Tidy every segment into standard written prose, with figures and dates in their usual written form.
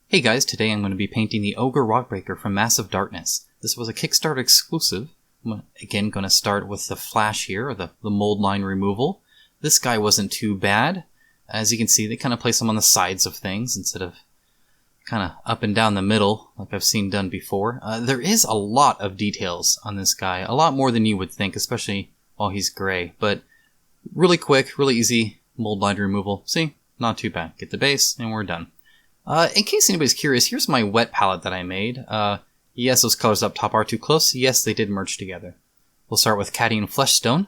Hey guys, today I'm going to be painting the Ogre Rockbreaker from Massive Darkness. This was a Kickstarter exclusive. I'm again going to start with the flash here, or the mold line removal. This guy wasn't too bad. As you can see, they kind of place him on the sides of things instead of kind of up and down the middle like I've seen done before. There is a lot of details on this guy, a lot more than you would think, especially while he's gray. But really quick, really easy mold line removal. See? Not too bad. Get the base and we're done. In case anybody's curious, here's my wet palette that I made. Yes, those colors up top are too close. Yes, they did merge together. We'll start with Cadmium Fleshstone.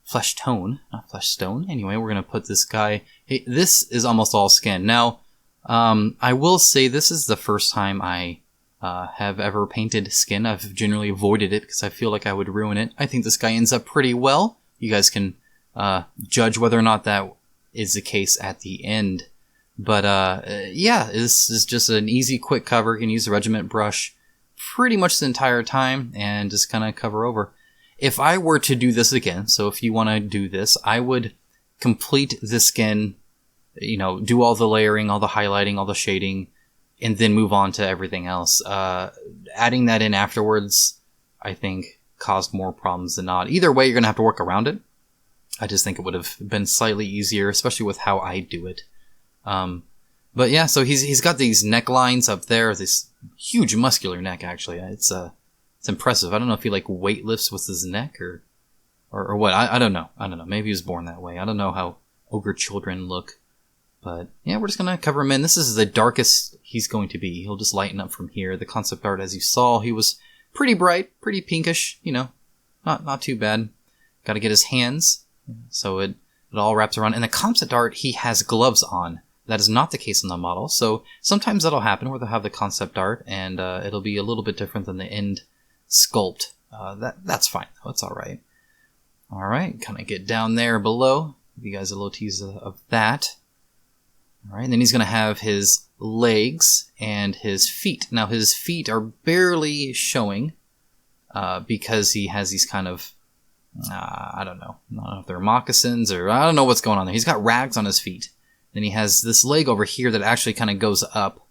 Fleshtone, not Fleshstone. Anyway, we're going to put this guy... Hey, this is almost all skin. Now, I will say this is the first time I have ever painted skin. I've generally avoided it because I feel like I would ruin it. I think this guy ends up pretty well. You guys can judge whether or not that is the case at the end. But yeah, this is just an easy, quick cover. You can use the regiment brush pretty much the entire time and just kind of cover over. If I were to do this again, so if you want to do this, I would complete the skin, you know, do all the layering, all the highlighting, all the shading, and then move on to everything else. Adding that in afterwards, I think, caused more problems than not. Either way, you're going to have to work around it. I just think it would have been slightly easier, especially with how I do it. But yeah, so he's got these necklines up there, this huge muscular neck, actually. It's impressive. I don't know if he like weightlifts with his neck or what. I don't know. Maybe he was born that way. I don't know how ogre children look. But yeah, we're just gonna cover him in. This is the darkest he's going to be. He'll just lighten up from here. The concept art, as you saw, he was pretty bright, pretty pinkish, you know, not too bad. Gotta get his hands, so it all wraps around. And the concept art, he has gloves on. That is not the case on the model, so sometimes that'll happen where they'll have the concept art and it'll be a little bit different than the end sculpt. That's fine, though. It's alright. Alright, kind of get down there below. Give you guys a little teaser of that. Alright, and then he's going to have his legs and his feet. Now, his feet are barely showing because he has these kind of, I don't know if they're moccasins or I don't know what's going on there. He's got rags on his feet. Then he has this leg over here that actually kind of goes up.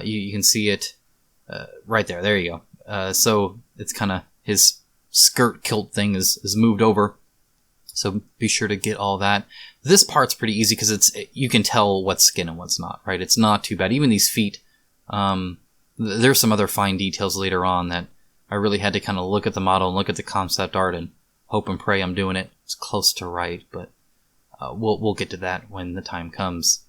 You can see it right there. There you go. So it's kind of his skirt kilt thing is moved over. So be sure to get all that. This part's pretty easy because you can tell what's skin and what's not, right? It's not too bad. Even these feet, there's some other fine details later on that I really had to kind of look at the model and look at the concept art and hope and pray I'm doing it as close to right, but we'll get to that when the time comes.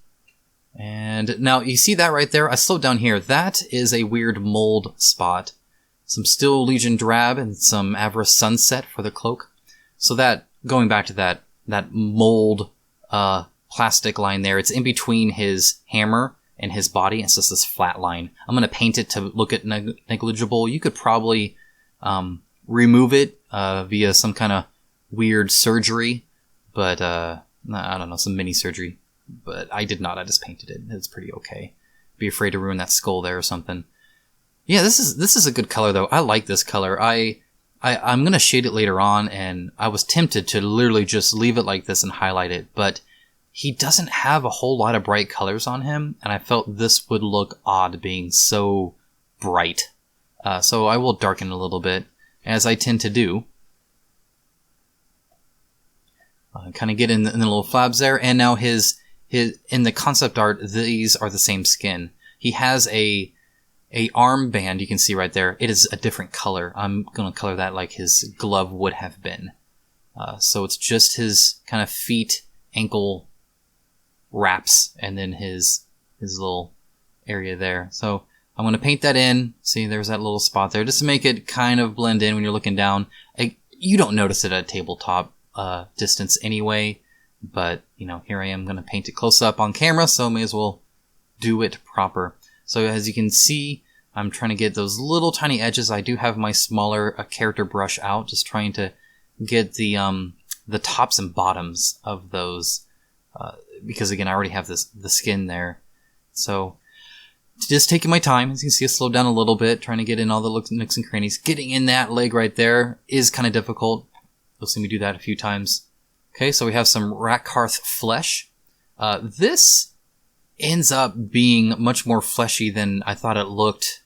And now you see that right there? I slowed down here. That is a weird mold spot. Some Steel Legion Drab and some Avarice Sunset for the cloak. So that, going back to that mold plastic line there, it's in between his hammer and his body. It's just this flat line. I'm going to paint it to look at negligible. You could probably remove it via some kind of weird surgery, but I don't know, some mini surgery, but I did not. I just painted it. It's pretty okay. Be afraid to ruin that skull there or something. Yeah, this is a good color though. I like this color. I'm gonna shade it later on, and I was tempted to literally just leave it like this and highlight it, but he doesn't have a whole lot of bright colors on him, and I felt this would look odd being so bright. So I will darken a little bit, as I tend to do. Kind of get in the little flabs there, and now his in the concept art, these are the same skin. He has a armband, you can see right there. It is a different color. I'm going to color that like his glove would have been. So it's just his kind of feet, ankle wraps, and then his little area there. So I'm going to paint that in. See, there's that little spot there, just to make it kind of blend in when you're looking down. You don't notice it at tabletop distance anyway, but you know, here I am going to paint it close up on camera, so may as well do it proper. So as you can see, I'm trying to get those little tiny edges. I do have my smaller character brush out, just trying to get the tops and bottoms of those, because again, I already have the skin there. So just taking my time. As you can see, I slowed down a little bit, trying to get in all the nooks and crannies. Getting in that leg right there is kind of difficult. You'll see me do that a few times. Okay, so we have some Rackhearth flesh. This ends up being much more fleshy than I thought it looked.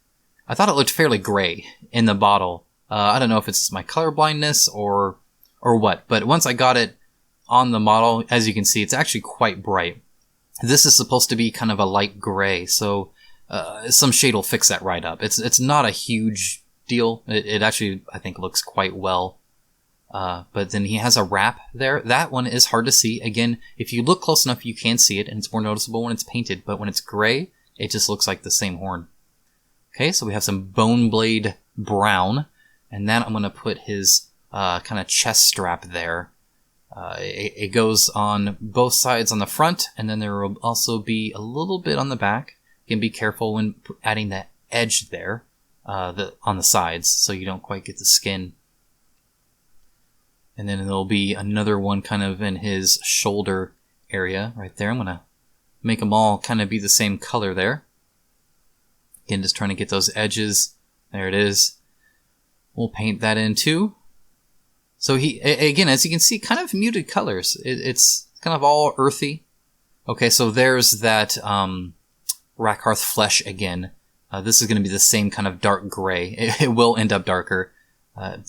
I thought it looked fairly gray in the bottle. I don't know if it's my color blindness or what, but once I got it on the model, as you can see, it's actually quite bright. This is supposed to be kind of a light gray, so some shade will fix that right up. It's not a huge deal. It actually, I think, looks quite well. But then he has a wrap there. That one is hard to see. Again, if you look close enough, you can see it, and it's more noticeable when it's painted. But when it's gray, it just looks like the same horn. Okay, so we have some bone blade brown, and then I'm going to put his kind of chest strap there. It goes on both sides on the front, and then there will also be a little bit on the back. You can be careful when adding that edge there on the sides, so you don't quite get the skin. And then there'll be another one kind of in his shoulder area right there. I'm going to make them all kind of be the same color there. Again, just trying to get those edges. There it is. We'll paint that in too. So he, again, as you can see, kind of muted colors. It's kind of all earthy. Okay, so there's that Rackhearth flesh again. This is going to be the same kind of dark gray. It will end up darker,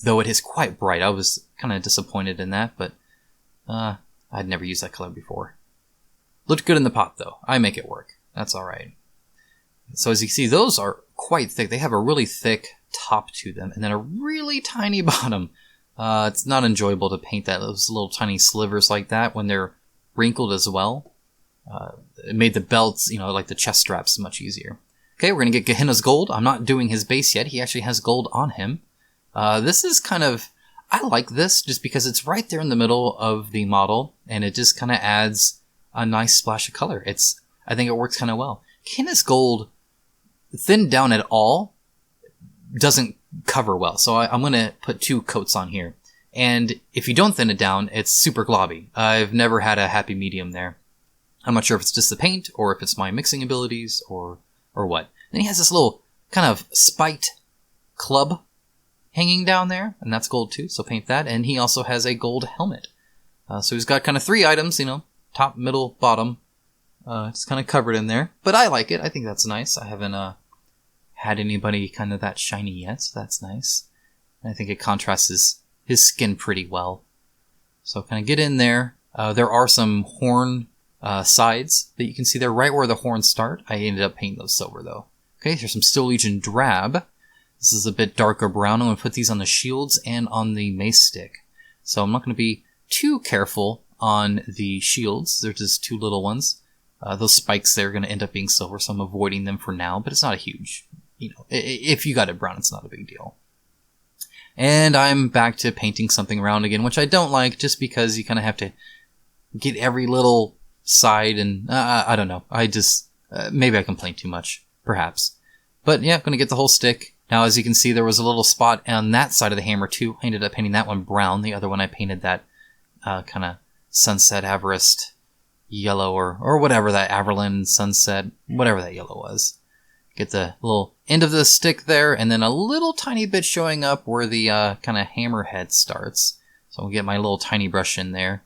though it is quite bright. I was kind of disappointed in that, but I'd never used that color before. Looked good in the pot, though. I make it work. That's all right. So as you can see, those are quite thick. They have a really thick top to them, and then a really tiny bottom. It's not enjoyable to paint those little tiny slivers like that when they're wrinkled as well. It made the belts, like the chest straps, much easier. Okay, we're going to get Gehenna's gold. I'm not doing his base yet. He actually has gold on him. This is kind of... I like this just because it's right there in the middle of the model, and it just kind of adds a nice splash of color. I think it works kind of well. Gehenna's gold, thinned down at all, doesn't cover well. So I'm going to put 2 coats on here. And if you don't thin it down, it's super globby. I've never had a happy medium there. I'm not sure if it's just the paint or if it's my mixing abilities or what. Then he has this little kind of spiked club hanging down there, and that's gold too, so paint that. And he also has a gold helmet. So he's got kind of 3 items, top, middle, bottom. It's kind of covered in there. But I like it. I think that's nice. I haven't had anybody kind of that shiny yet, so that's nice. And I think it contrasts his skin pretty well. So kind of get in there. There are some horn sides that you can see there right where the horns start. I ended up painting those silver though. Okay, here's some Steel Legion drab. This is a bit darker brown. I'm going to put these on the shields and on the mace stick. So I'm not going to be too careful on the shields. They're just 2 little ones. Those spikes there are going to end up being silver, so I'm avoiding them for now, but it's not a huge, if you got it brown, it's not a big deal. And I'm back to painting something round again, which I don't like just because you kind of have to get every little side, and I don't know. I just, maybe I complain too much, perhaps. But yeah, I'm going to get the whole stick. Now, as you can see, there was a little spot on that side of the hammer too. I ended up painting that one brown. The other one I painted that kind of Sunset Avarice yellow or whatever that Averland Sunset, whatever that yellow was. Get the little end of the stick there, and then a little tiny bit showing up where the kind of hammerhead starts. So I'll get my little tiny brush in there.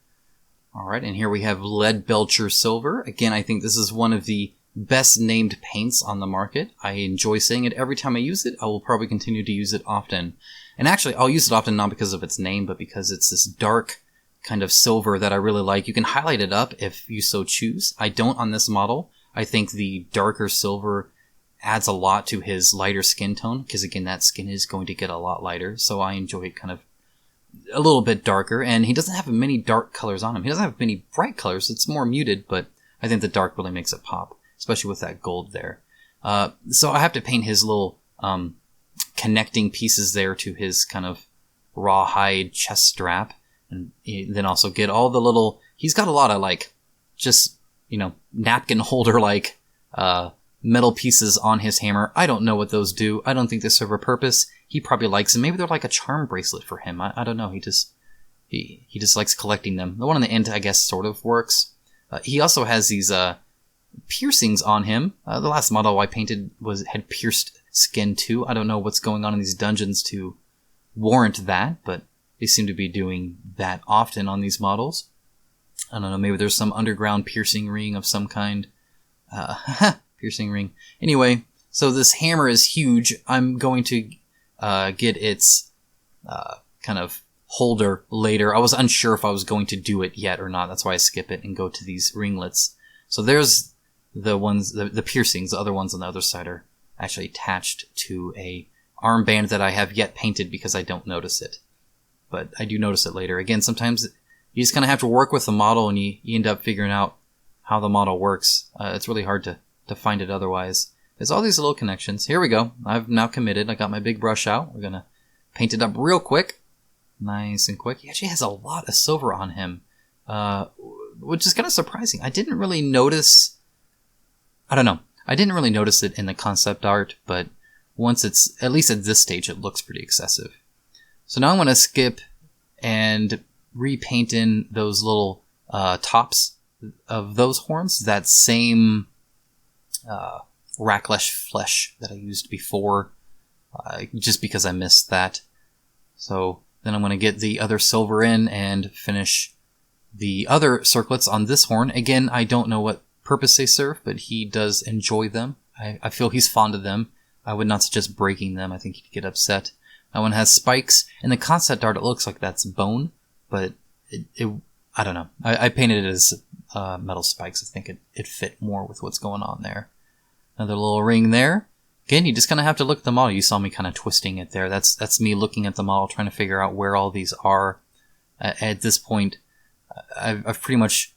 Alright, and here we have Lead Belcher Silver. Again, I think this is one of the best named paints on the market. I enjoy saying it every time I use it. I will probably continue to use it often. And actually, I'll use it often not because of its name, but because it's this dark kind of silver that I really like. You can highlight it up if you so choose. I don't on this model. I think the darker silver adds a lot to his lighter skin tone, because again, that skin is going to get a lot lighter, so I enjoy it kind of a little bit darker, and he doesn't have many dark colors on him. He doesn't have many bright colors. It's more muted, but I think the dark really makes it pop, especially with that gold there. So I have to paint his little connecting pieces there to his kind of rawhide chest strap, and then also get all the little... He's got a lot of, like, just, napkin holder-like metal pieces on his hammer. I don't know what those do. I don't think they serve a purpose. He probably likes them. Maybe they're like a charm bracelet for him. I don't know. He just likes collecting them. The one on the end, I guess, sort of works. He also has these piercings on him. The last model I painted had pierced skin too. I don't know what's going on in these dungeons to warrant that, but they seem to be doing that often on these models. I don't know, maybe there's some underground piercing ring of some kind. Piercing ring. Anyway, so this hammer is huge. I'm going to get its kind of holder later. I was unsure if I was going to do it yet or not. That's why I skip it and go to these ringlets. So there's the ones, the piercings. The other ones on the other side are actually attached to a armband that I have yet painted because I don't notice it. But I do notice it later. Again, sometimes you just kind of have to work with the model and you end up figuring out how the model works. It's really hard to find it otherwise. There's all these little connections. Here we go. I've now committed. I got my big brush out. We're going to paint it up real quick. Nice and quick. He actually has a lot of silver on him, which is kind of surprising. I didn't really notice... I don't know. I didn't really notice it in the concept art, but once it's... At least at this stage, it looks pretty excessive. So now I'm going to skip and repaint in those little tops of those horns. That same Racklash flesh that I used before, just because I missed that. So then I'm going to get the other silver in and finish the other circlets on this horn. Again, I don't know what purpose they serve, but he does enjoy them. I feel he's fond of them. I would not suggest breaking them. I think he'd get upset. That one has spikes. In the concept art, it looks like that's bone, but I don't know. I painted it as metal spikes. I think it fit more with what's going on there. Another little ring there. Again, you just kind of have to look at the model. You saw me kind of twisting it there. That's me looking at the model, trying to figure out where all these are. At this point, I've pretty much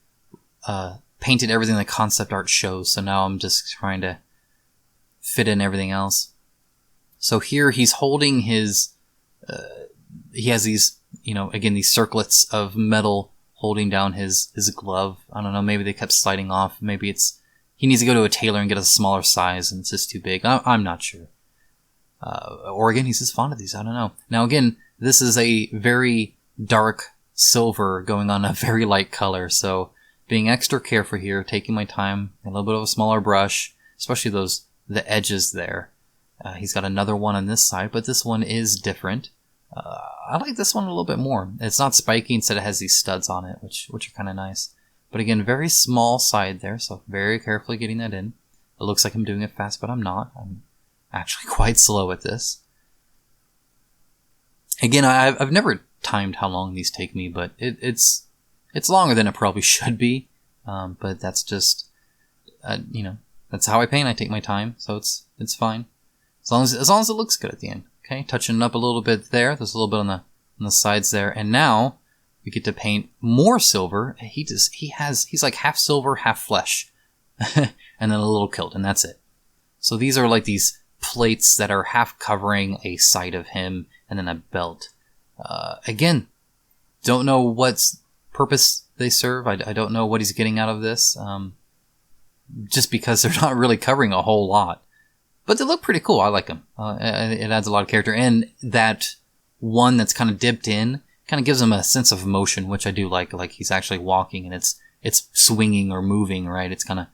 painted everything the concept art shows, so now I'm just trying to fit in everything else. So here he's holding his... he has these, again, these circlets of metal holding down his glove. I don't know, maybe they kept sliding off. Maybe he needs to go to a tailor and get a smaller size and it's just too big. I'm not sure. Or again, he's just fond of these. I don't know. Now again, this is a very dark silver going on a very light color. So being extra careful here, taking my time, a little bit of a smaller brush, especially the edges there. He's got another one on this side, but this one is different. I like this one a little bit more. It's not spiky, instead it has these studs on it, which are kind of nice. But again, very small side there, so very carefully getting that in. It looks like I'm doing it fast, but I'm not. I'm actually quite slow at this. Again, I've never timed how long these take me, but it's longer than it probably should be. But that's just, that's how I paint. I take my time, so it's fine. As long as it looks good at the end. Okay, touching it up a little bit there. There's a little bit on the sides there, and now we get to paint more silver. He's like half silver, half flesh, and then a little kilt, and that's it. So these are like these plates that are half covering a side of him, and then a belt. Again, don't know what purpose they serve. I don't know what he's getting out of this. Just because they're not really covering a whole lot. But they look pretty cool. I like them. It adds a lot of character. And that one that's kind of dipped in kind of gives him a sense of motion, which I do like. Like he's actually walking and it's swinging or moving, right? It's kind of,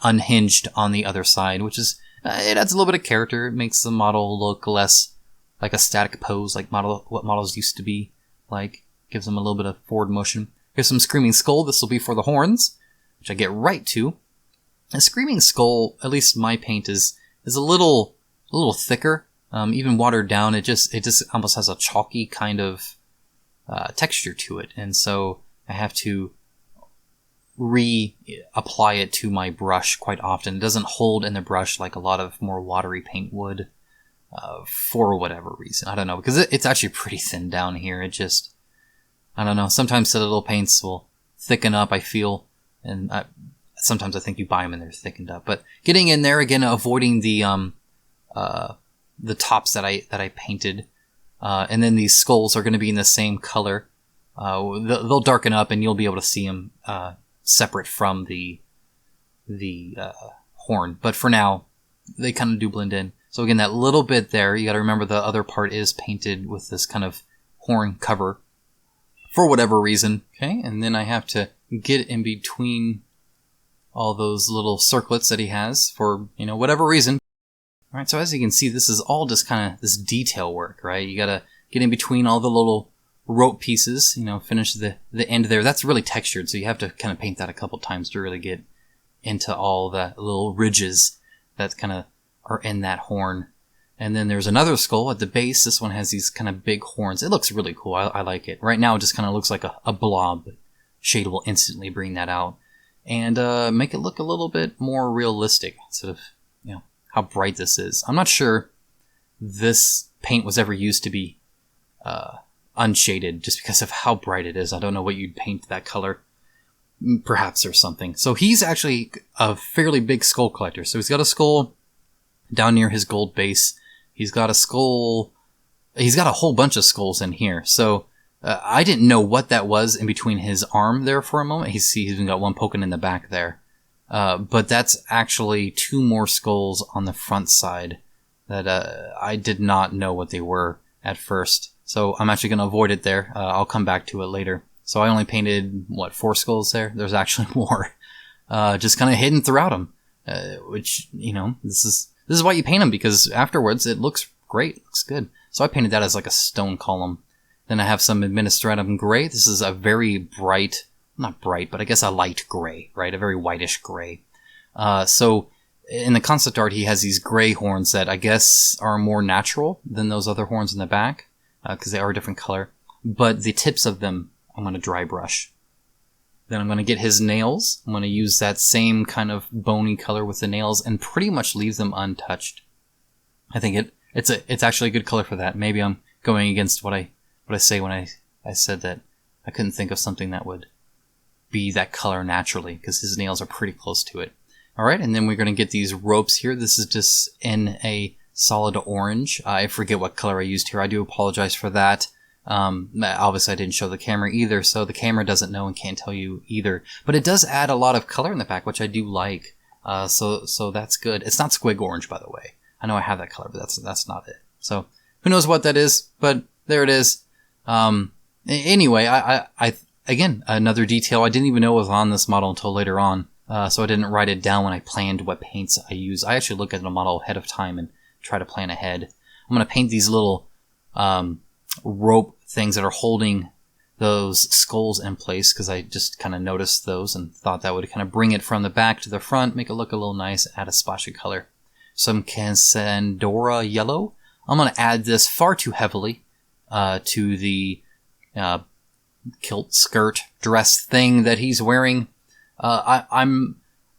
unhinged on the other side, which is, it adds a little bit of character. It makes the model look less like a static pose, like what models used to be like. Gives them a little bit of forward motion. Here's some Screaming Skull. This will be for the horns, which I get right to. A Screaming Skull, at least my paint is a little thicker, even watered down. It just almost has a chalky kind of texture to it, and so I have to reapply it to my brush quite often. It doesn't hold in the brush like a lot of more watery paint would, for whatever reason. I don't know, because it's actually pretty thin down here. It just, I don't know. Sometimes the little paints will thicken up, I feel, and sometimes I think you buy them and they're thickened up. But getting in there again, avoiding the tops that I painted, and then these skulls are going to be in the same color. They'll darken up, and you'll be able to see them separate from the horn. But for now, they kind of do blend in. So again, that little bit there, you got to remember the other part is painted with this kind of horn cover for whatever reason. Okay, and then I have to get in between all those little circlets that he has for, whatever reason. All right, so as you can see, this is all just kind of this detail work, right? You got to get in between all the little rope pieces, finish the end there. That's really textured, so you have to kind of paint that a couple times to really get into all the little ridges that kind of are in that horn. And then there's another skull at the base. This one has these kind of big horns. It looks really cool. I like it. Right now it just kind of looks like a blob. Shade will instantly bring that out and make it look a little bit more realistic instead of, how bright this is. I'm not sure this paint was ever used to be unshaded just because of how bright it is. I don't know what you'd paint that color. Perhaps there's something. So he's actually a fairly big skull collector. So he's got a skull down near his gold base. He's got a skull. He's got a whole bunch of skulls in here. So I didn't know what that was in between his arm there for a moment. He's even got one poking in the back there. But that's actually 2 more skulls on the front side that I did not know what they were at first. So I'm actually going to avoid it there. I'll come back to it later. So I only painted, 4 skulls there? There's actually more. Just kind of hidden throughout them. Which, this is why you paint them, because afterwards it looks great. It looks good. So I painted that as like a stone column. Then I have some administratum gray. This is a very bright, not bright, but I guess a light gray, right? A very whitish gray. So in the concept art, he has these gray horns that I guess are more natural than those other horns in the back, because they are a different color. But the tips of them, I'm going to dry brush. Then I'm going to get his nails. I'm going to use that same kind of bony color with the nails and pretty much leave them untouched. I think it's actually a good color for that. Maybe I'm going against what I say when I said that I couldn't think of something that would be that color naturally, because his nails are pretty close to it. Alright, and then we're going to get these ropes here. This is just in a solid orange. I forget what color I used here. I do apologize for that. Obviously I didn't show the camera either, so the camera doesn't know and can't tell you either. But it does add a lot of color in the back, which I do like. So that's good. It's not squig orange, by the way. I know I have that color, but that's not it. So who knows what that is, but there it is. Anyway, I again, another detail I didn't even know was on this model until later on. So I didn't write it down when I planned what paints I use. I actually look at the model ahead of time and try to plan ahead. I'm going to paint these little rope things that are holding those skulls in place, because I just kind of noticed those and thought that would kind of bring it from the back to the front, make it look a little nice, add a splash of color. Some Cassandra yellow. I'm going to add this far too heavily to the kilt skirt dress thing that he's wearing. I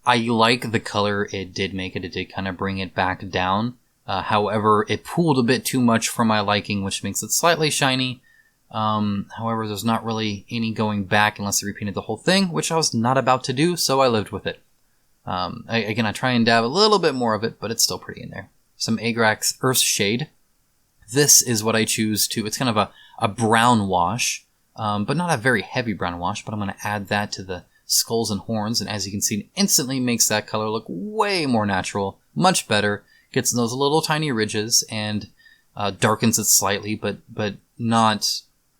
like the color it did make it. It did kind of bring it back down. However, it pooled a bit too much for my liking, which makes it slightly shiny. However, there's not really any going back unless I repainted the whole thing, which I was not about to do, so I lived with it. Again, I try and dab a little bit more of it, but it's still pretty in there. Some Agrax Earth Shade. This is what I choose to... It's kind of a brown wash, but not a very heavy brown wash, but I'm going to add that to the skulls and horns, and as you can see, it instantly makes that color look way more natural, much better. Gets those little tiny ridges and darkens it slightly, but not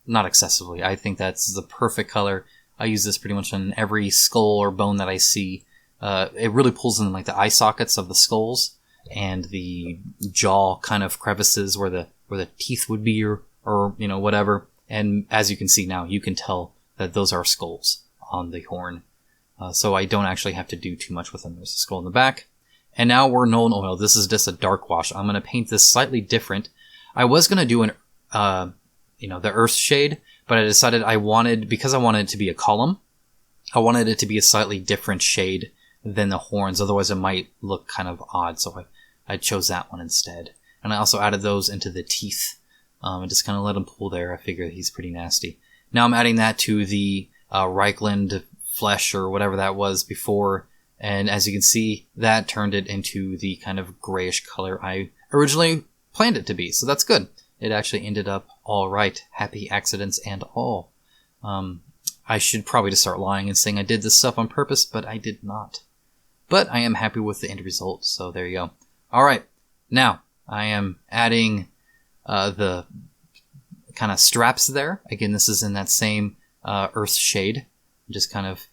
excessively. I think that's the perfect color. I use this pretty much on every skull or bone that I see. It really pulls in like the eye sockets of the skulls and the jaw kind of crevices where the teeth would be or whatever. And as you can see now, you can tell that those are skulls on the horn. So I don't actually have to do too much with them. There's a skull in the back. And now we're Nuln Oil. This is just a dark wash. I'm going to paint this slightly different. I was going to do the earth shade, but I decided because I wanted it to be a column, I wanted it to be a slightly different shade than the horns. Otherwise it might look kind of odd. So I chose that one instead. And I also added those into the teeth. And just kind of let him pull there. I figure he's pretty nasty. Now I'm adding that to the Reichland flesh or whatever that was before. And as you can see, that turned it into the kind of grayish color I originally planned it to be. So that's good. It actually ended up all right. Happy accidents and all. I should probably just start lying and saying I did this stuff on purpose, but I did not. But I am happy with the end result. So there you go. All right. Now I am adding the kind of straps there. Again, this is in that same earth shade. Just kind of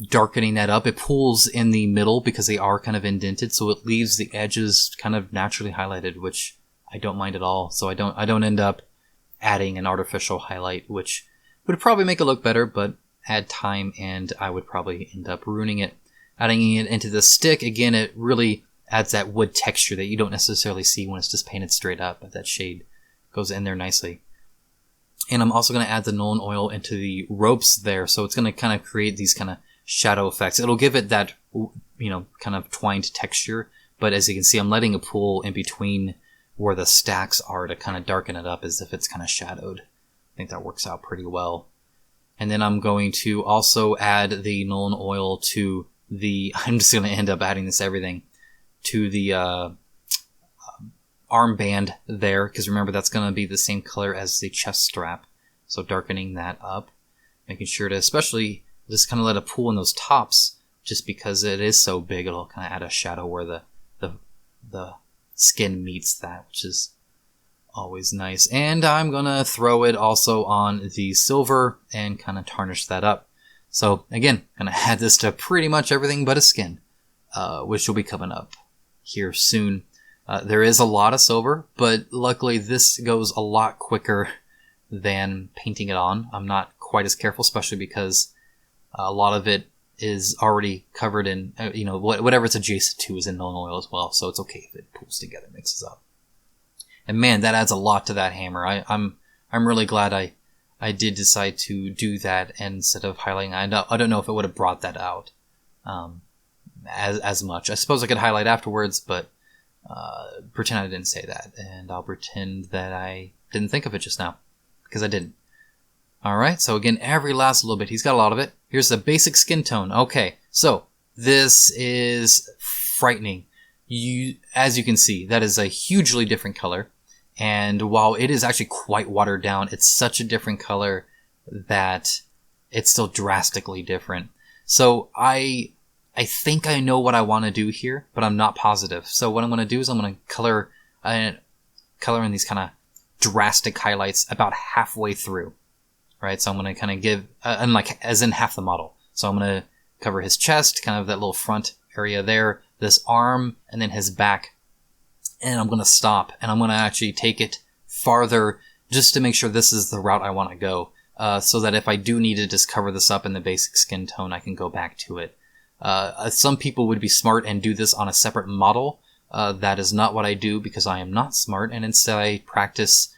darkening that up. It pulls in the middle because they are kind of indented, so it leaves the edges kind of naturally highlighted, which I don't mind at all. So I don't end up adding an artificial highlight, which would probably make it look better, but add time and I would probably end up ruining it. adding it into the stick, again, it really adds that wood texture that you don't necessarily see when it's just painted straight up, but that shade goes in there nicely. And I'm also going to add the Nuln Oil into the ropes there, so it's going to kind of create these kind of shadow effects. It'll give it that, kind of twined texture, but as you can see, I'm letting it pool in between where the stacks are to kind of darken it up as if it's kind of shadowed. I think that works out pretty well. And then I'm going to also add the Nuln Oil to the, I'm just going to end up adding this everything, to the armband there, because remember that's going to be the same color as the chest strap. So darkening that up, making sure to especially just kind of let it pool in those tops, just because it is so big, it'll kind of add a shadow where the skin meets that, which is always nice. And I'm going to throw it also on the silver and kind of tarnish that up. So again, going to add this to pretty much everything but a skin, which will be coming up here soon. There is a lot of silver, but luckily this goes a lot quicker than painting it on. I'm not quite as careful, especially because a lot of it is already covered in, whatever it's adjacent to is in Nuln Oil as well, so it's okay if it pools together, mixes up. And man, that adds a lot to that hammer. I'm really glad I did decide to do that instead of highlighting. I don't know if it would have brought that out as much. I suppose I could highlight afterwards, but pretend I didn't say that, and I'll pretend that I didn't think of it just now, because I didn't. Alright, so again, every last little bit. He's got a lot of it. Here's the basic skin tone. Okay, so this is frightening. As you can see, that is a hugely different color, and while it is actually quite watered down, it's such a different color that it's still drastically different. So I think I know what I want to do here, but I'm not positive. So what I'm going to do is I'm going to color in these kind of drastic highlights about halfway through, right? So I'm going to kind of give, as in half the model. So I'm going to cover his chest, kind of that little front area there, this arm, and then his back. And I'm going to stop, and I'm going to actually take it farther just to make sure this is the route I want to go, so that if I do need to just cover this up in the basic skin tone, I can go back to it. Some people would be smart and do this on a separate model. That is not what I do, because I am not smart, and instead I practice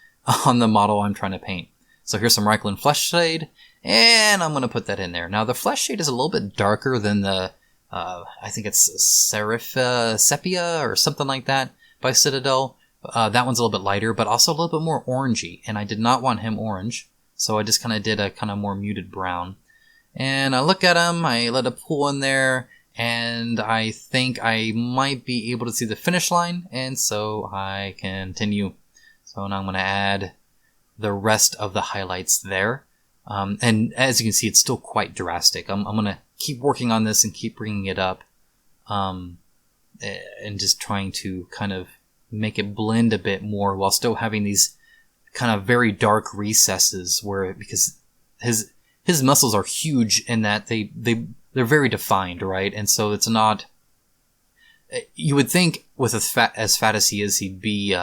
on the model I'm trying to paint. So here's some Reikland Flesh Shade, and I'm going to put that in there. Now the Flesh Shade is a little bit darker than the, I think it's Sepia or something like that by Citadel. That one's a little bit lighter, but also a little bit more orangey, and I did not want him orange, so I just kind of did a kind of more muted brown. And I look at him, I let it pool in there, and I think I might be able to see the finish line, and so I continue. So now I'm going to add the rest of the highlights there. And as you can see, it's still quite drastic. I'm going to keep working on this and keep bringing it up, and just trying to kind of make it blend a bit more while still having these kind of very dark recesses because his muscles are huge in that they're very defined, right? And so it's not, you would think with as fat as he is, he'd be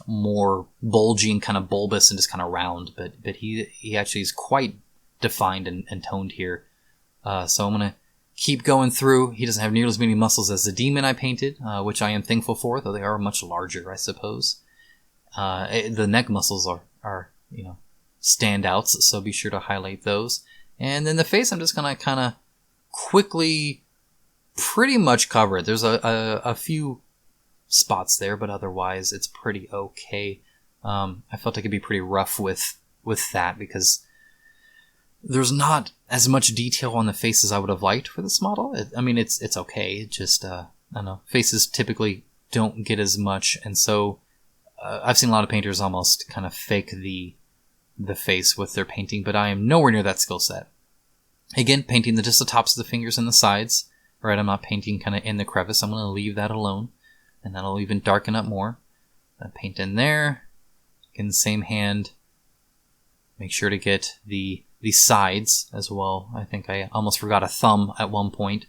more bulgy and kind of bulbous and just kind of round, but he actually is quite defined and toned here. So I'm going to keep going through. He doesn't have nearly as many muscles as the demon I painted, which I am thankful for, though they are much larger, I suppose. The neck muscles are standouts, so be sure to highlight those. And then the face, I'm just going to kind of quickly pretty much cover it. There's a few spots there, but otherwise it's pretty okay. I felt I could be pretty rough with that because there's not as much detail on the face as I would have liked for this model. It's okay. It just, I don't know, faces typically don't get as much, and so I've seen a lot of painters almost kind of fake the face with their painting, but I am nowhere near that skill set. Again, painting just the tops of the fingers and the sides, right? I'm not painting kind of in the crevice. I'm going to leave that alone, and that'll even darken up more. Paint in there. In the same hand, make sure to get the sides as well. I think I almost forgot a thumb at one point.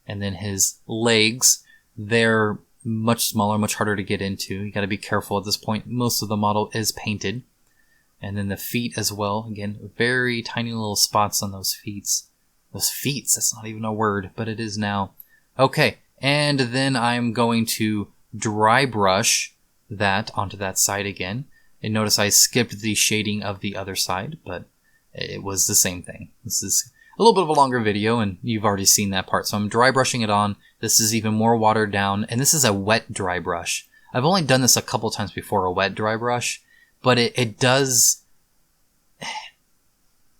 And then his legs, they're much smaller, much harder to get into. You got to be careful at this point. Most of the model is painted. And then the feet as well. Again, very tiny little spots on those feet those feats. That's not even a word, but it is now. Okay, and then I'm going to dry brush that onto that side again. And notice I skipped the shading of the other side, but it was the same thing. This is a little bit of a longer video, and you've already seen that part. So I'm dry brushing it on. This is even more watered down, and this is a wet dry brush. I've only done this a couple times before, a wet dry brush, but it does...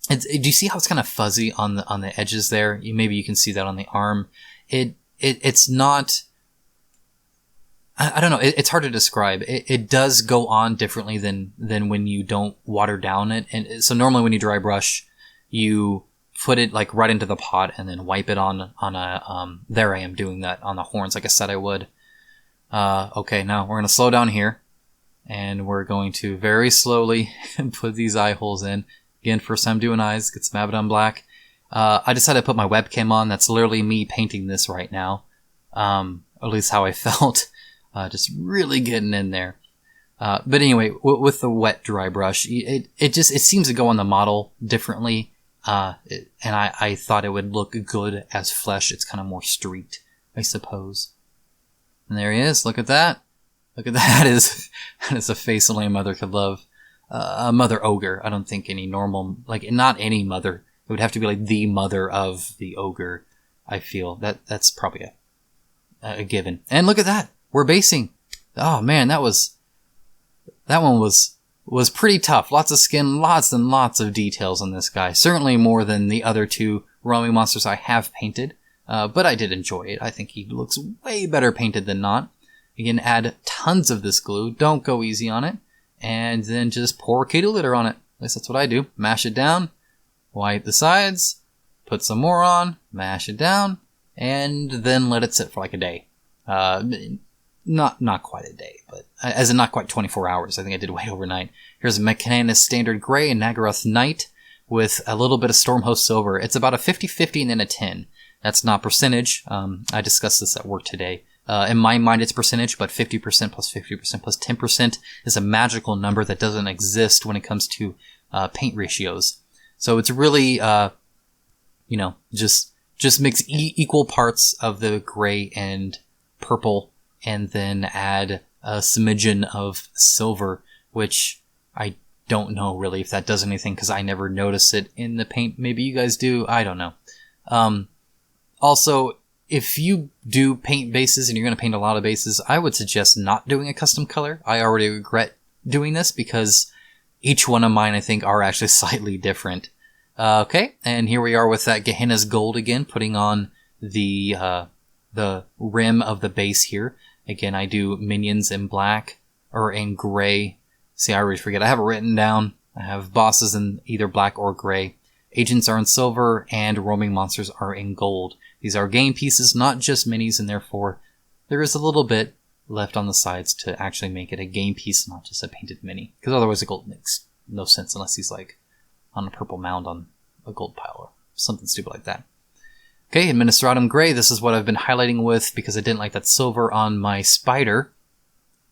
do you see how it's kind of fuzzy on the edges there? Maybe you can see that on the arm. It's not... I don't know. It's hard to describe. It does go on differently than when you don't water down it. And so normally when you dry brush, you put it like right into the pot and then wipe it on a, there I am doing that on the horns like I said I would. Okay, now we're going to slow down here and we're going to very slowly put these eye holes in. Again, first time doing eyes, get some Abaddon black. I decided to put my webcam on. That's literally me painting this right now. At least how I felt. Just really getting in there. But anyway, with the wet dry brush, it seems to go on the model differently. And I thought it would look good as flesh. It's kind of more streaked, I suppose. And there he is. Look at that. Look at that. That is a face only a mother could love. A mother ogre. I don't think any normal, like not any mother. It would have to be like the mother of the ogre. I feel that's probably a given. And look at that. We're basing. Oh man, that one was pretty tough. Lots of skin, lots and lots of details on this guy. Certainly more than the other two roaming monsters I have painted. But I did enjoy it. I think he looks way better painted than not. You can add tons of this glue. Don't go easy on it. And then just pour Kato Litter on it. At least that's what I do. Mash it down. Wipe the sides. Put some more on. Mash it down. And then let it sit for like a day. Not quite a day, but as in not quite 24 hours. I think I did wait overnight. Here's a Mechanus Standard Gray and Nagaroth Knight with a little bit of Stormhost Silver. It's about a 50-50 and then a 10. That's not percentage. I discussed this at work today. In my mind, it's percentage, but 50% plus 50% plus 10% is a magical number that doesn't exist when it comes to paint ratios. So it's really, just mix equal parts of the gray and purple, and then add a smidgen of silver, which I don't know really if that does anything because I never notice it in the paint. Maybe you guys do. I don't know. Also, if you do paint bases and you're going to paint a lot of bases, I would suggest not doing a custom color. I already regret doing this because each one of mine, I think, are actually slightly different. Okay, and here we are with that Gehenna's Gold again, putting on the rim of the base here. Again, I do minions in black or in gray. See, I already forget. I have it written down. I have bosses in either black or gray. Agents are in silver, and roaming monsters are in gold. These are game pieces, not just minis, and therefore there is a little bit left on the sides to actually make it a game piece, not just a painted mini. Because otherwise the gold makes no sense unless he's like on a purple mound on a gold pile or something stupid like that. Okay, Administratum Gray, this is what I've been highlighting with because I didn't like that silver on my spider.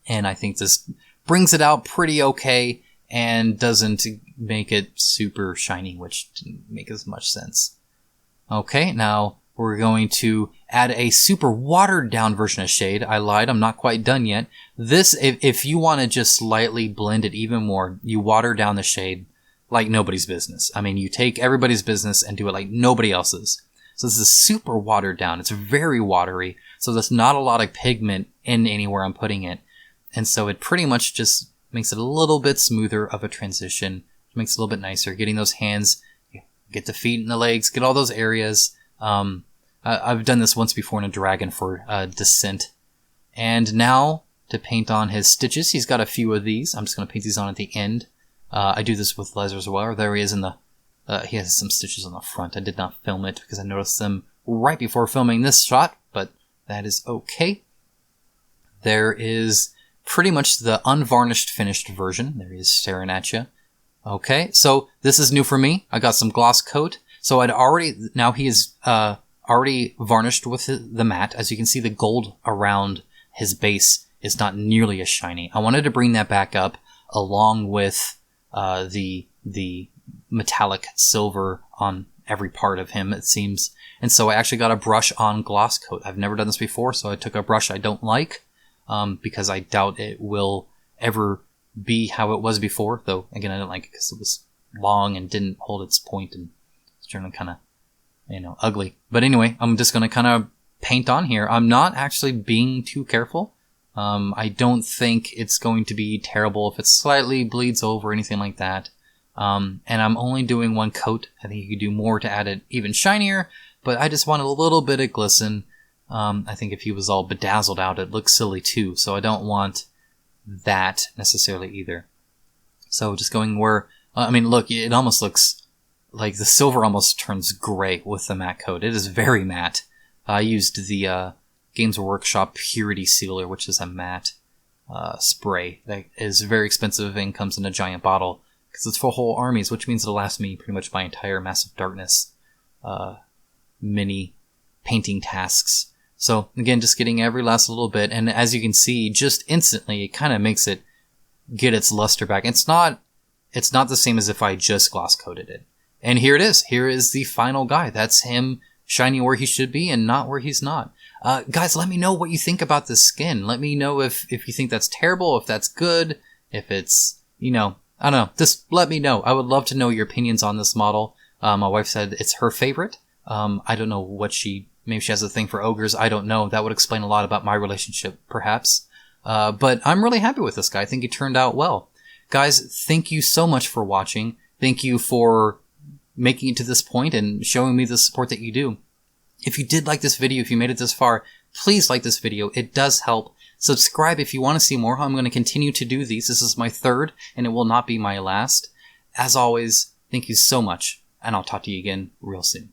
And I think this brings it out pretty okay and doesn't make it super shiny, which didn't make as much sense. Okay, now we're going to add a super watered down version of shade. I lied, I'm not quite done yet. This, if you want to just slightly blend it even more, you water down the shade like nobody's business. I mean, you take everybody's business and do it like nobody else's. So this is super watered down. It's very watery. So there's not a lot of pigment in anywhere I'm putting it. And so it pretty much just makes it a little bit smoother of a transition. It makes it a little bit nicer. Getting those hands, get the feet and the legs, get all those areas. I've done this once before in a dragon for Descent. And now to paint on his stitches, he's got a few of these. I'm just going to paint these on at the end. I do this with Lezer as well. There he is in the... he has some stitches on the front. I did not film it because I noticed them right before filming this shot, but that is okay. There is pretty much the unvarnished finished version. There he is staring at you. Okay, so this is new for me. I got some gloss coat. So now he is already varnished with the matte. As you can see, the gold around his base is not nearly as shiny. I wanted to bring that back up along with the metallic silver on every part of him, it seems. And so I actually got a brush on gloss coat. I've never done this before, so I took a brush I don't like, because I doubt it will ever be how it was before. Though, again, I didn't like it because it was long and didn't hold its point and it's turning kind of, ugly. But anyway, I'm just going to kind of paint on here. I'm not actually being too careful. I don't think it's going to be terrible if it slightly bleeds over or anything like that. And I'm only doing one coat. I think you could do more to add it even shinier, but I just want a little bit of glisten. I think if he was all bedazzled out, it looks silly too, so I don't want that necessarily either. So just going where, look, it almost looks like the silver almost turns gray with the matte coat. It is very matte. I used the Games Workshop Purity Sealer, which is a matte spray that is very expensive and comes in a giant bottle because it's for whole armies, which means it'll last me pretty much my entire Massive Darkness mini painting tasks. So again, just getting every last little bit, and as you can see, just instantly it kind of makes it get its luster back. It's not the same as if I just gloss coated it. And here it is. Here is the final guy. That's him shining where he should be and not where he's not. Guys, let me know what you think about this skin. Let me know if you think that's terrible, if that's good, if it's, I don't know. Just let me know. I would love to know your opinions on this model. My wife said it's her favorite. I don't know maybe she has a thing for ogres. I don't know. That would explain a lot about my relationship, perhaps. But I'm really happy with this guy. I think he turned out well. Guys, thank you so much for watching. Thank you for making it to this point and showing me the support that you do. If you did like this video, if you made it this far, please like this video. It does help. Subscribe if you want to see more. I'm going to continue to do these. This is my third, and it will not be my last. As always, thank you so much, and I'll talk to you again real soon.